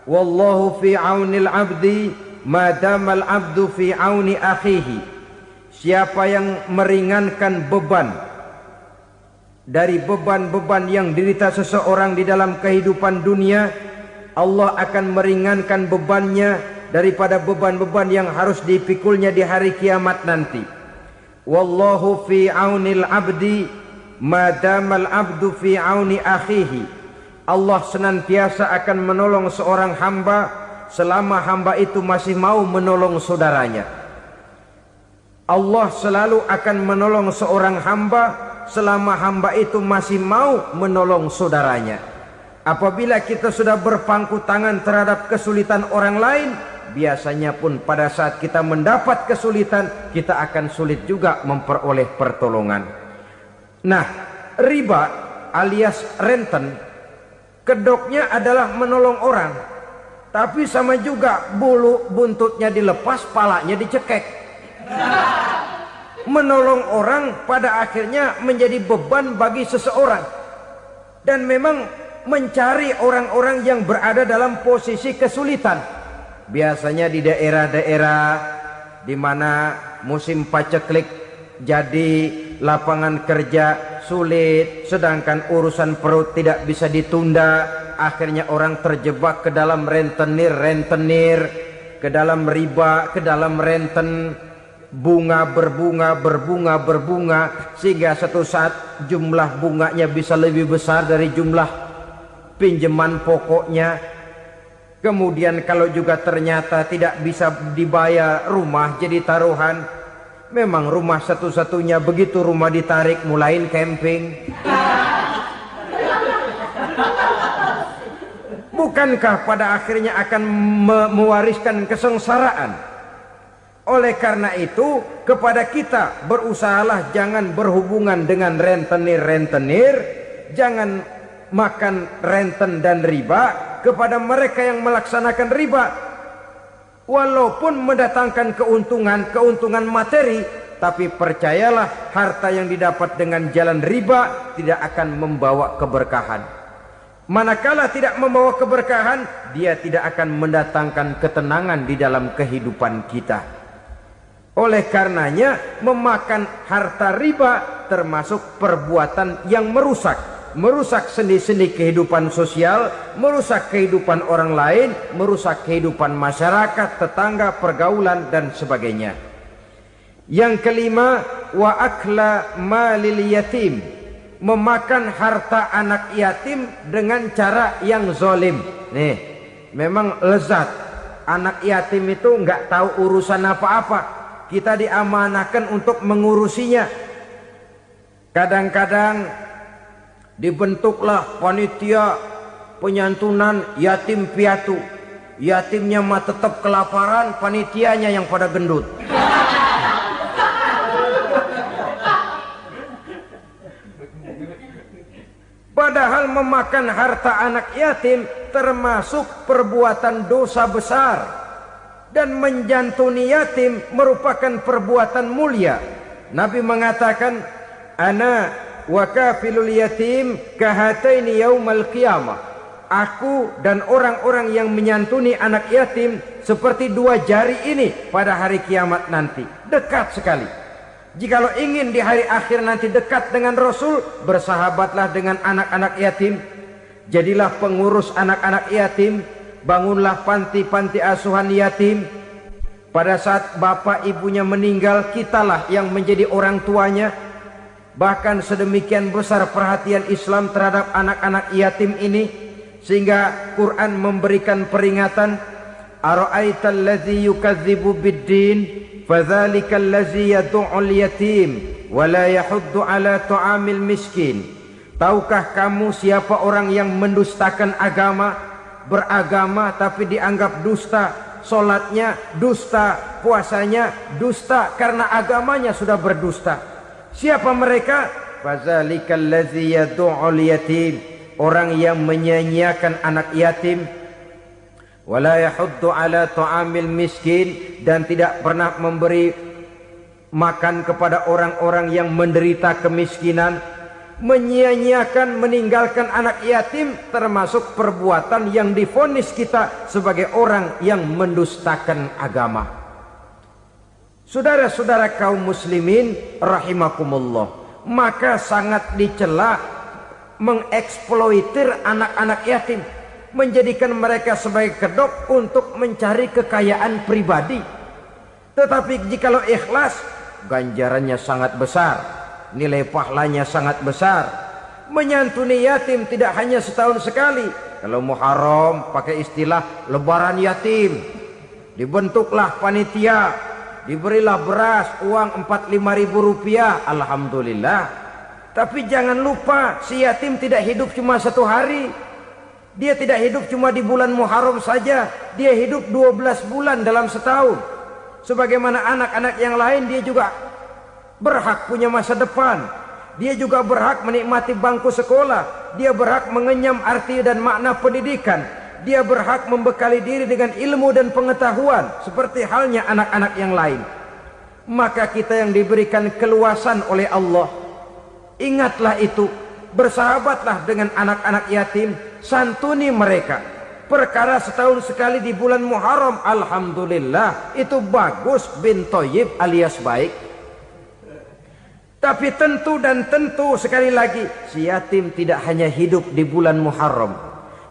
Wallahu fi aunil abdi madamal abdu fi auni akhihi. Siapa yang meringankan beban dari beban-beban yang dirita seseorang di dalam kehidupan dunia, Allah akan meringankan bebannya daripada beban-beban yang harus dipikulnya di hari kiamat nanti. Wallahu fi aunil abdi madamal abdu fi auni akhihi. Allah senantiasa akan menolong seorang hamba selama hamba itu masih mau menolong saudaranya. Allah selalu akan menolong seorang hamba selama hamba itu masih mau menolong saudaranya. Apabila kita sudah berpangku tangan terhadap kesulitan orang lain, biasanya pun pada saat kita mendapat kesulitan, kita akan sulit juga memperoleh pertolongan. Nah, riba alias renten, kedoknya adalah menolong orang, tapi sama juga bulu buntutnya dilepas, palanya dicekek. Menolong orang pada akhirnya menjadi beban bagi seseorang, dan memang mencari orang-orang yang berada dalam posisi kesulitan. Biasanya di daerah-daerah di mana musim paceklik, jadi lapangan kerja sulit, sedangkan urusan perut tidak bisa ditunda. Akhirnya orang terjebak ke dalam rentenir, ke dalam riba, ke dalam renten. Bunga berbunga, sehingga satu saat jumlah bunganya bisa lebih besar dari jumlah pinjaman pokoknya. Kemudian kalau juga ternyata tidak bisa dibayar, rumah jadi taruhan. Memang rumah satu-satunya, begitu rumah ditarik mulain camping. Bukankah pada akhirnya akan mewariskan kesengsaraan? Oleh karena itu, kepada kita berusahalah jangan berhubungan dengan rentenir, jangan makan renten dan riba. Kepada mereka yang melaksanakan riba, walaupun mendatangkan keuntungan materi, tapi percayalah harta yang didapat dengan jalan riba tidak akan membawa keberkahan. Manakala tidak membawa keberkahan, dia tidak akan mendatangkan ketenangan di dalam kehidupan kita. Oleh karenanya, memakan harta riba termasuk perbuatan yang merusak sendi-sendi kehidupan sosial, merusak kehidupan orang lain, merusak kehidupan masyarakat, tetangga, pergaulan dan sebagainya. Yang kelima, wa akla malil yatim, memakan harta anak yatim dengan cara yang zalim. Nih, memang lezat. Anak yatim itu nggak tahu urusan apa-apa. Kita diamanahkan untuk mengurusinya. Kadang-kadang dibentuklah panitia penyantunan yatim piatu. Yatimnya mah tetap kelaparan, panitianya yang pada gendut. Padahal memakan harta anak yatim termasuk perbuatan dosa besar. Dan menjantuni yatim merupakan perbuatan mulia. Nabi mengatakan, ana wa kafilul yatim kahataini yaumal qiyamah. Aku dan orang-orang yang menyantuni anak yatim seperti dua jari ini pada hari kiamat nanti. Dekat sekali. Jikalau ingin di hari akhir nanti dekat dengan Rasul, bersahabatlah dengan anak-anak yatim. Jadilah pengurus anak-anak yatim. Bangunlah panti-panti asuhan yatim. Pada saat bapak ibunya meninggal, kitalah yang menjadi orang tuanya. Bahkan sedemikian besar perhatian Islam terhadap anak-anak yatim ini, sehingga Quran memberikan peringatan, ara'aital ladzi yukadzibu biddin fadzalikal ladzi yad'ul yatim wa la yahuddu ala ta'amil miskin. Tahukah kamu siapa orang yang mendustakan agama, beragama tapi dianggap dusta, Solatnya dusta, puasanya dusta, karena agamanya sudah berdusta. Siapa mereka? Fazalikal ladzi yad'ul yatim, orang yang menyia-nyiakan anak yatim. Wala yahuddu ala ta'amil miskin, dan tidak pernah memberi makan kepada orang-orang yang menderita kemiskinan. Menyia-nyiakan, meninggalkan anak yatim termasuk perbuatan yang divonis kita sebagai orang yang mendustakan agama. Saudara-saudara kaum muslimin rahimakumullah, maka sangat dicela mengeksploitir anak-anak yatim, menjadikan mereka sebagai kedok untuk mencari kekayaan pribadi. Tetapi jikalau ikhlas, ganjarannya sangat besar, nilai pahalanya sangat besar. Menyantuni yatim tidak hanya setahun sekali. Kalau Muharram pakai istilah lebaran yatim, dibentuklah panitia, diberilah beras, uang 45.000 rupiah, alhamdulillah. Tapi jangan lupa, si yatim tidak hidup cuma satu hari. Dia tidak hidup cuma di bulan Muharram saja, dia hidup 12 bulan dalam setahun. Sebagaimana anak-anak yang lain, dia juga berhak punya masa depan. Dia juga berhak menikmati bangku sekolah. Dia berhak mengenyam arti dan makna pendidikan. Dia berhak membekali diri dengan ilmu dan pengetahuan seperti halnya anak-anak yang lain. Maka kita yang diberikan keluasan oleh Allah, ingatlah itu, bersahabatlah dengan anak-anak yatim, santuni mereka. Perkara setahun sekali di bulan Muharram, alhamdulillah, itu bagus, bin Thayyib alias baik. Tapi tentu dan tentu sekali lagi, si yatim tidak hanya hidup di bulan Muharram.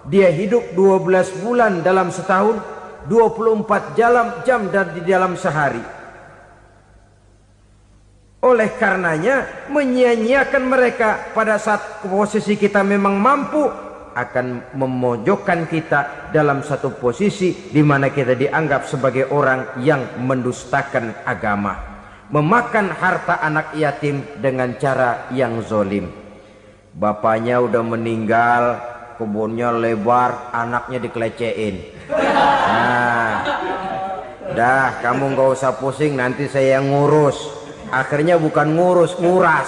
Dia hidup 12 bulan dalam setahun, 24 jam dan di dalam sehari. Oleh karenanya, menyia-nyiakan mereka pada saat posisi kita memang mampu akan memojokkan kita dalam satu posisi di mana kita dianggap sebagai orang yang mendustakan agama. Memakan harta anak yatim dengan cara yang zolim. Bapaknya udah meninggal, kebunnya lebar, anaknya dikelecehin. Nah, dah kamu gak usah pusing, nanti saya yang ngurus. Akhirnya bukan ngurus, nguras.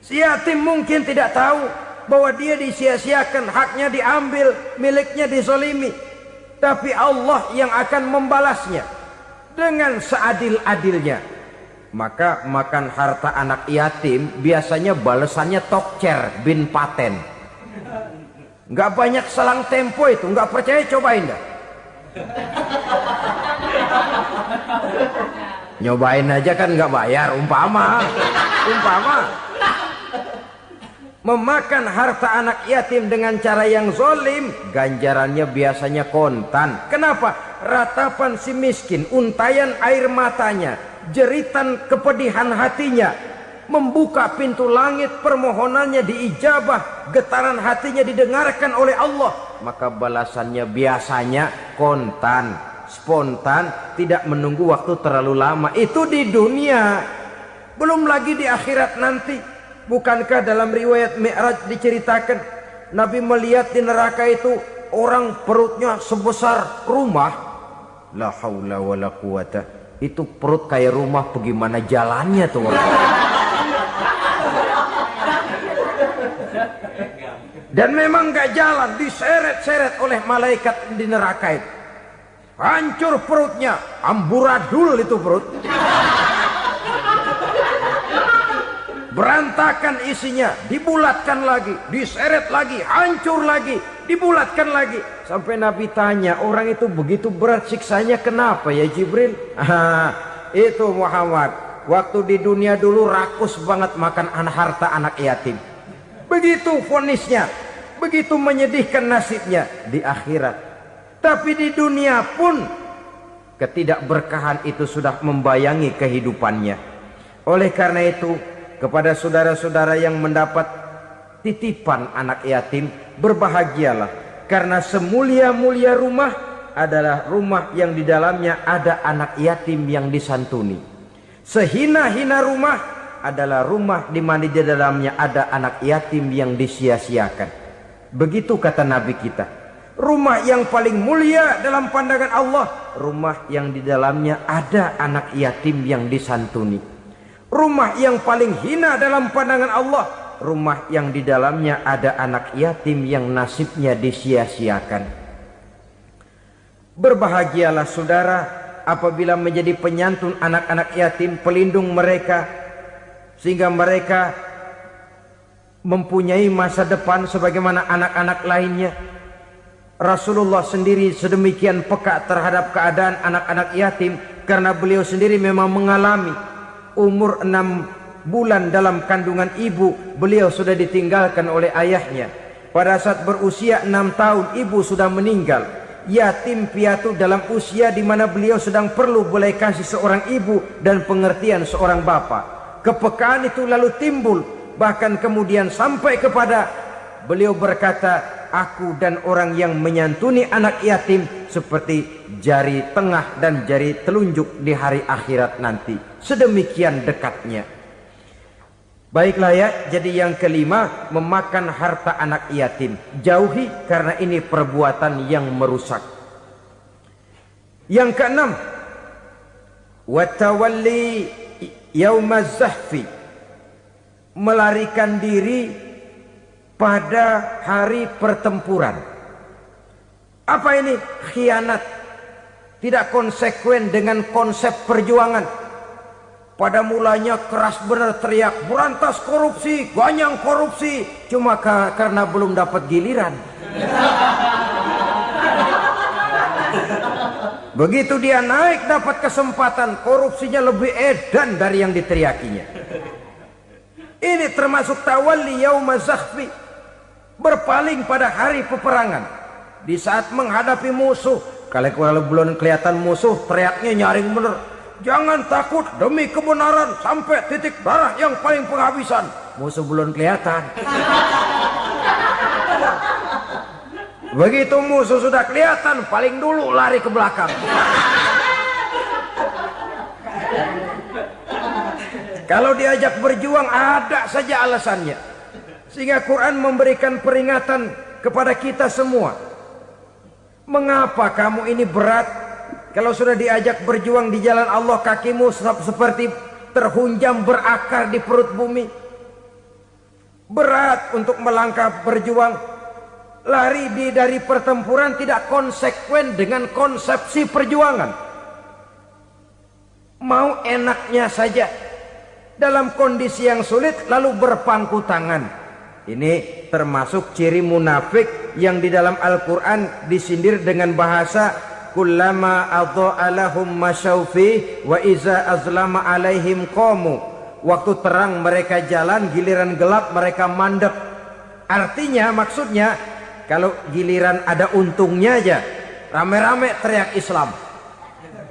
Si yatim mungkin tidak tahu bahwa dia disia-siakan, haknya diambil, miliknya dizolimi. Tapi Allah yang akan membalasnya dengan seadil-adilnya. Maka makan harta anak yatim biasanya balasannya tokcer bin paten. Nggak banyak selang tempo itu, nggak percaya cobain dah. Nyobain aja kan nggak bayar, umpama. Memakan harta anak yatim dengan cara yang zolim, ganjarannya biasanya kontan. Kenapa? Ratapan si miskin, untayan air matanya, jeritan kepedihan hatinya, membuka pintu langit, permohonannya diijabah, getaran hatinya didengarkan oleh Allah. Maka balasannya biasanya kontan, spontan, tidak menunggu waktu terlalu lama. Itu di dunia, belum lagi di akhirat nanti. Bukankah dalam riwayat Mi'raj diceritakan Nabi melihat di neraka itu orang perutnya sebesar rumah. La haula wala quwata. Itu perut kayak rumah, bagaimana jalannya tuh orang. Dan memang gak jalan, diseret-seret oleh malaikat di neraka itu. Hancur perutnya, amburadul itu perut. Berantakan isinya, dibulatkan lagi, diseret lagi, hancur lagi, dibulatkan lagi. Sampai Nabi tanya, orang itu begitu berat siksanya kenapa ya Jibril? Itu Muhammad, waktu di dunia dulu rakus banget makan harta anak yatim. Begitu vonisnya, begitu menyedihkan nasibnya di akhirat. Tapi di dunia pun ketidakberkahan itu sudah membayangi kehidupannya. Oleh karena itu, kepada saudara-saudara yang mendapat titipan anak yatim, berbahagialah, karena semulia-mulia rumah adalah rumah yang di dalamnya ada anak yatim yang disantuni. Sehina-hina rumah adalah rumah di mana di dalamnya ada anak yatim yang disia-siakan. Begitu kata Nabi kita. Rumah yang paling mulia dalam pandangan Allah, rumah yang di dalamnya ada anak yatim yang disantuni. Rumah yang paling hina dalam pandangan Allah, rumah yang di dalamnya ada anak yatim yang nasibnya disia-siakan. Berbahagialah saudara apabila menjadi penyantun anak-anak yatim, pelindung mereka, sehingga mereka mempunyai masa depan sebagaimana anak-anak lainnya. Rasulullah sendiri sedemikian peka terhadap keadaan anak-anak yatim karena beliau sendiri memang mengalami. Umur 6 bulan dalam kandungan ibu, beliau sudah ditinggalkan oleh ayahnya. Pada saat berusia 6 tahun ibu sudah meninggal. Yatim piatu dalam usia di mana beliau sedang perlu belas kasih seorang ibu dan pengertian seorang bapa. Kepekaan itu lalu timbul, bahkan kemudian sampai kepada beliau berkata, aku dan orang yang menyantuni anak yatim seperti jari tengah dan jari telunjuk di hari akhirat nanti. Sedemikian dekatnya. Baiklah ya, jadi yang kelima, memakan harta anak yatim. Jauhi karena ini perbuatan yang merusak. Yang keenam, watawalli yaumaz zahfi. Melarikan diri pada hari pertempuran. Apa ini? Khianat. Tidak konsekuen dengan konsep perjuangan. Pada mulanya keras benar teriak, berantas korupsi, ganyang korupsi. Cuma karena belum dapat giliran. Begitu dia naik dapat kesempatan, korupsinya lebih edan dari yang diteriakinya. Ini termasuk tawalli yaumaz zahfi. Berpaling pada hari peperangan. Di saat menghadapi musuh. Kalau belum kelihatan musuh, teriaknya nyaring bener. Jangan takut demi kebenaran sampai titik darah yang paling penghabisan. Musuh belum kelihatan. Begitu musuh sudah kelihatan, paling dulu lari ke belakang. Kalau diajak berjuang ada saja alasannya. Sehingga Quran memberikan peringatan kepada kita semua. Mengapa kamu ini berat? Kalau sudah diajak berjuang di jalan Allah, kakimu seperti terhunjam berakar di perut bumi. Berat untuk melangkah berjuang. Lari dari pertempuran tidak konsekuen dengan konsepsi perjuangan. Mau enaknya saja. Dalam kondisi yang sulit lalu berpangku tangan. Ini termasuk ciri munafik yang di dalam Al-Quran disindir dengan bahasa kullama adha'a lahum masyaufi wa iza azlama alaihim qamu. Waktu terang mereka jalan, giliran gelap mereka mandek. Artinya, maksudnya kalau giliran ada untungnya aja rame-rame teriak Islam.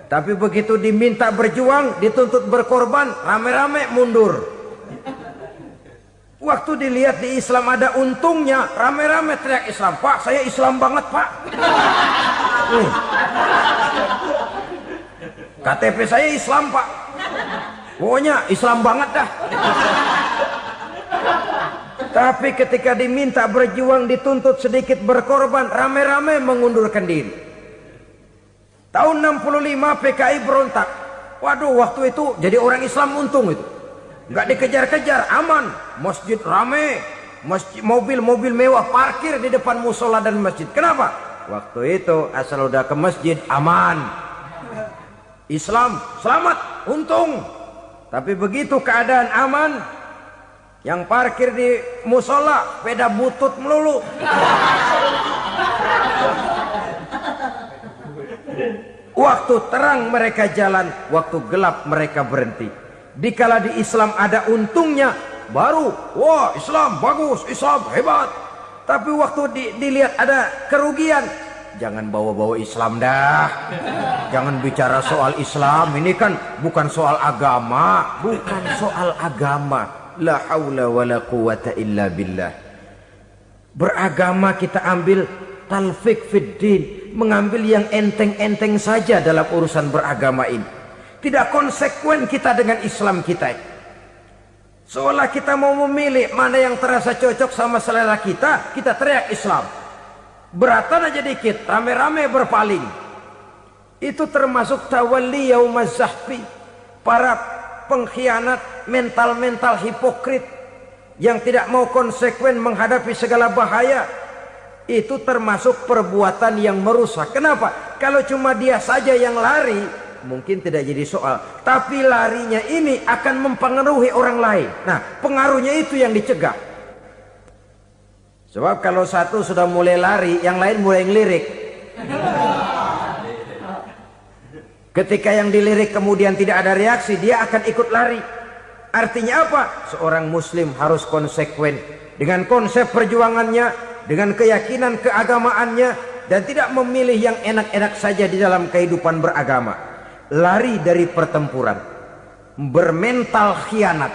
Tapi begitu diminta berjuang, dituntut berkorban, rame-rame mundur. Waktu dilihat di Islam ada untungnya, rame-rame teriak Islam. Pak, saya Islam banget, Pak. KTP saya Islam, Pak. Pokoknya Islam banget dah. Tapi ketika diminta berjuang, dituntut sedikit berkorban, rame-rame mengundurkan diri. Tahun 65 PKI berontak. Waduh, waktu itu jadi orang Islam untung itu. Nggak dikejar-kejar, aman. Masjid rame, mobil-mobil mewah parkir di depan musola dan masjid. Kenapa? Waktu itu asal udah ke masjid aman. Islam selamat, untung. Tapi begitu keadaan aman, yang parkir di musola sepeda butut melulu. Waktu terang mereka jalan, waktu gelap mereka berhenti. Dikala di Islam ada untungnya, baru wah Islam bagus, Islam hebat. Tapi waktu dilihat ada kerugian, jangan bawa-bawa Islam dah. Jangan bicara soal Islam, ini kan bukan soal agama. Bukan soal agama. La haula wa la quwata illa billah. Beragama kita ambil talfik fid din, mengambil yang enteng-enteng saja dalam urusan beragama ini. Tidak konsekuen kita dengan Islam kita. Seolah kita mau memilih mana yang terasa cocok sama selera kita teriak Islam. Beratan aja dikit, rame-rame berpaling. Itu termasuk tawalli yaumaz zahfi, para pengkhianat, mental-mental hipokrit yang tidak mau konsekuen menghadapi segala bahaya. Itu termasuk perbuatan yang merusak. Kenapa? Kalau cuma dia saja yang lari, mungkin tidak jadi soal. Tapi larinya ini akan mempengaruhi orang lain. Nah, pengaruhnya itu yang dicegah. Sebab kalau satu sudah mulai lari, yang lain mulai ngelirik. Ketika yang dilirik kemudian tidak ada reaksi, dia akan ikut lari. Artinya apa? Seorang muslim harus konsekuen dengan konsep perjuangannya, dengan keyakinan keagamaannya, dan tidak memilih yang enak-enak saja di dalam kehidupan beragama. Lari dari pertempuran, bermental khianat,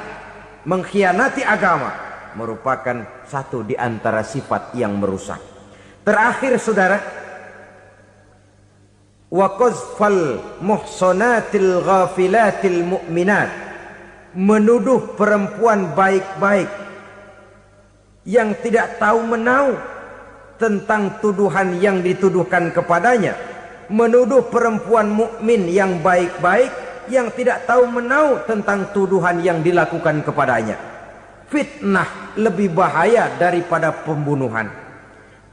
mengkhianati agama, merupakan satu di antara sifat yang merusak. Terakhir saudara, wa qazfal muhsanatil ghafilatil mu'minat, menuduh perempuan baik-baik yang tidak tahu menau tentang tuduhan yang dituduhkan kepadanya, menuduh perempuan mukmin yang baik-baik yang tidak tahu menau tentang tuduhan yang dilakukan kepadanya. Fitnah lebih bahaya daripada pembunuhan.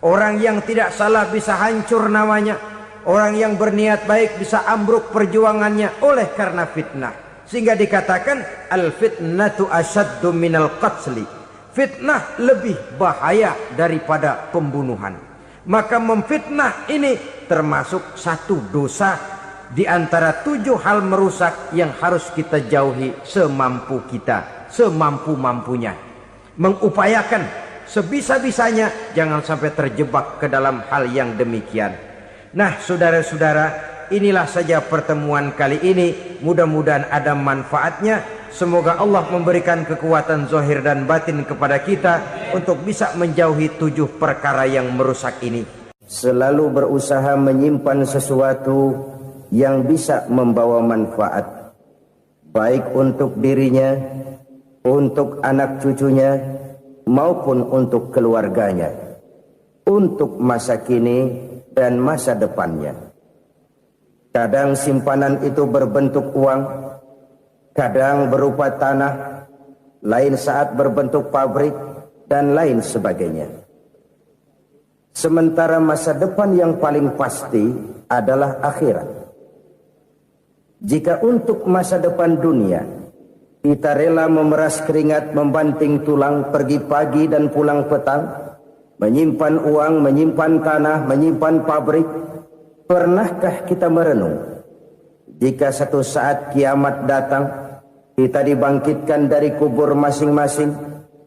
Orang yang tidak salah bisa hancur namanya, orang yang berniat baik bisa ambruk perjuangannya oleh karena fitnah. Sehingga dikatakan al-fitnatu asyaddu minal qatli. Fitnah lebih bahaya daripada pembunuhan. Maka memfitnah ini termasuk satu dosa di antara 7 hal merusak yang harus kita jauhi semampu kita, semampu-mampunya. Mengupayakan sebisa-bisanya jangan sampai terjebak ke dalam hal yang demikian. Nah, saudara-saudara, inilah saja pertemuan kali ini. Mudah-mudahan ada manfaatnya. Semoga Allah memberikan kekuatan zahir dan batin kepada kita untuk bisa menjauhi 7 perkara yang merusak ini. Selalu berusaha menyimpan sesuatu yang bisa membawa manfaat, baik untuk dirinya, untuk anak cucunya, maupun untuk keluarganya, untuk masa kini dan masa depannya. Kadang simpanan itu berbentuk uang, kadang berupa tanah, lain saat berbentuk pabrik, dan lain sebagainya. Sementara masa depan yang paling pasti adalah akhirat. Jika untuk masa depan dunia kita rela memeras keringat, membanting tulang, pergi pagi dan pulang petang, menyimpan uang, menyimpan tanah, menyimpan pabrik, pernahkah kita merenung jika satu saat kiamat datang, kita dibangkitkan dari kubur masing-masing,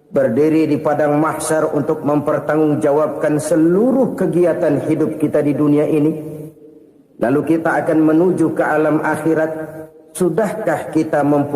berdiri di padang mahsyar untuk mempertanggungjawabkan seluruh kegiatan hidup kita di dunia ini, lalu kita akan menuju ke alam akhirat. Sudahkah kita mempunyai